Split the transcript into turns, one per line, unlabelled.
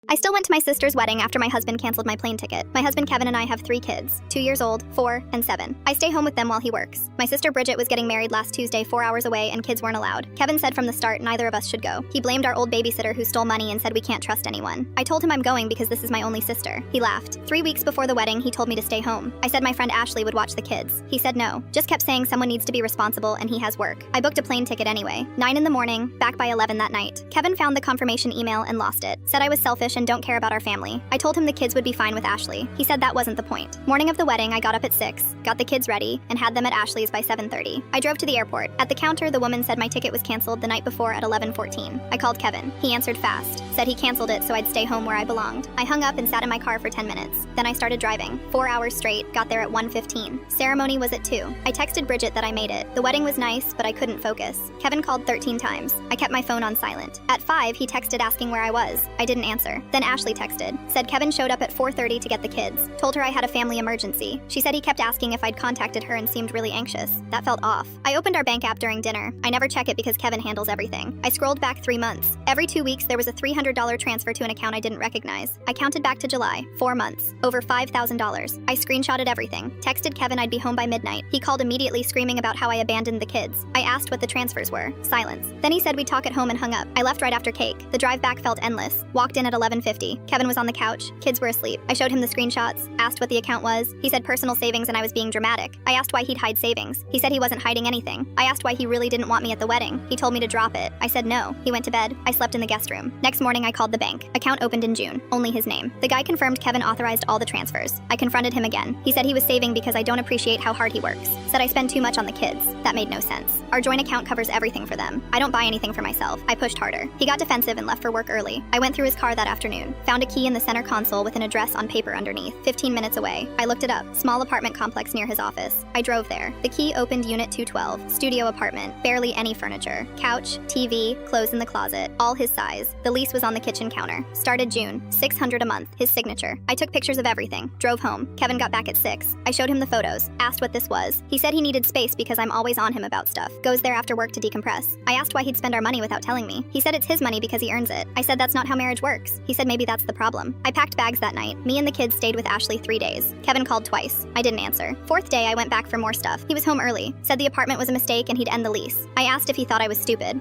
I still went to my sister's wedding after my husband canceled my plane ticket. My husband Kevin and I have 3 kids, 2 years old, 4, and 7. I stay home with them while he works. My sister Bridget was getting married last Tuesday 4 hours away and kids weren't allowed. Kevin said from the start neither of us should go. He blamed our old babysitter who stole money and said we can't trust anyone. I told him I'm going because this is my only sister. He laughed. 3 weeks before the wedding, he told me to stay home. I said my friend Ashley would watch the kids. He said no. Just kept saying someone needs to be responsible and he has work. I booked a plane ticket anyway. 9 in the morning, back by 11 that night. Kevin found the confirmation email and lost it. Said I was selfish and don't care about our family. I told him the kids would be fine with Ashley. He said that wasn't the point. Morning of the wedding, I got up at 6, got the kids ready, and had them at Ashley's by 7:30. I drove to the airport. At the counter, the woman said my ticket was canceled the night before at 11:14. I called Kevin. He answered fast. Said he canceled it so I'd stay home where I belonged. I hung up and sat in my car for 10 minutes. Then I started driving. 4 hours straight, got there at 1:15. Ceremony was at 2. I texted Bridget that I made it. The wedding was nice, but I couldn't focus. Kevin called 13 times. I kept my phone on silent. At 5, he texted asking where I was. I didn't answer. Then Ashley texted. Said Kevin showed up at 4:30 to get the kids. Told her I had a family emergency. She said he kept asking if I'd contacted her and seemed really anxious. That felt off. I opened our bank app during dinner. I never check it because Kevin handles everything. I scrolled back 3 months. Every 2 weeks there was a $300 transfer to an account I didn't recognize. I counted back to July. 4 months. Over $5,000. I screenshotted everything. Texted Kevin I'd be home by midnight. He called immediately screaming about how I abandoned the kids. I asked what the transfers were. Silence. Then he said we'd talk at home and hung up. I left right after cake. The drive back felt endless. Walked in at 11:50. Kevin was on the couch. Kids were asleep. I showed him the screenshots. Asked what the account was. He said personal savings and I was being dramatic. I asked why he'd hide savings. He said he wasn't hiding anything. I asked why he really didn't want me at the wedding. He told me to drop it. I said no. He went to bed. I slept in the guest room. Next morning I called the bank. Account opened in June. Only his name. The guy confirmed Kevin authorized all the transfers. I confronted him again. He said he was saving because I don't appreciate how hard he works. Said I spend too much on the kids. That made no sense. Our joint account covers everything for them. I don't buy anything for myself. I pushed harder. He got defensive and left for work early. I went through his car that afternoon. Found a key in the center console with an address on paper underneath. 15 minutes away. I looked it up. Small apartment complex near his office. I drove there. The key opened unit 212. Studio apartment. Barely any furniture. Couch, TV, clothes in the closet. All his size. The lease was on the kitchen counter. Started June. $600 a month. His signature. I took pictures of everything. Drove home. Kevin got back at 6. I showed him the photos. Asked what this was. He said he needed space because I'm always on him about stuff. Goes there after work to decompress. I asked why he'd spend our money without telling me. He said it's his money because he earns it. I said that's not how marriage works. He said maybe that's the problem. I packed bags that night. Me and the kids stayed with Ashley 3 days. Kevin called twice. I didn't answer. 4th day, I went back for more stuff. He was home early. Said the apartment was a mistake and he'd end the lease. I asked if he thought I was stupid.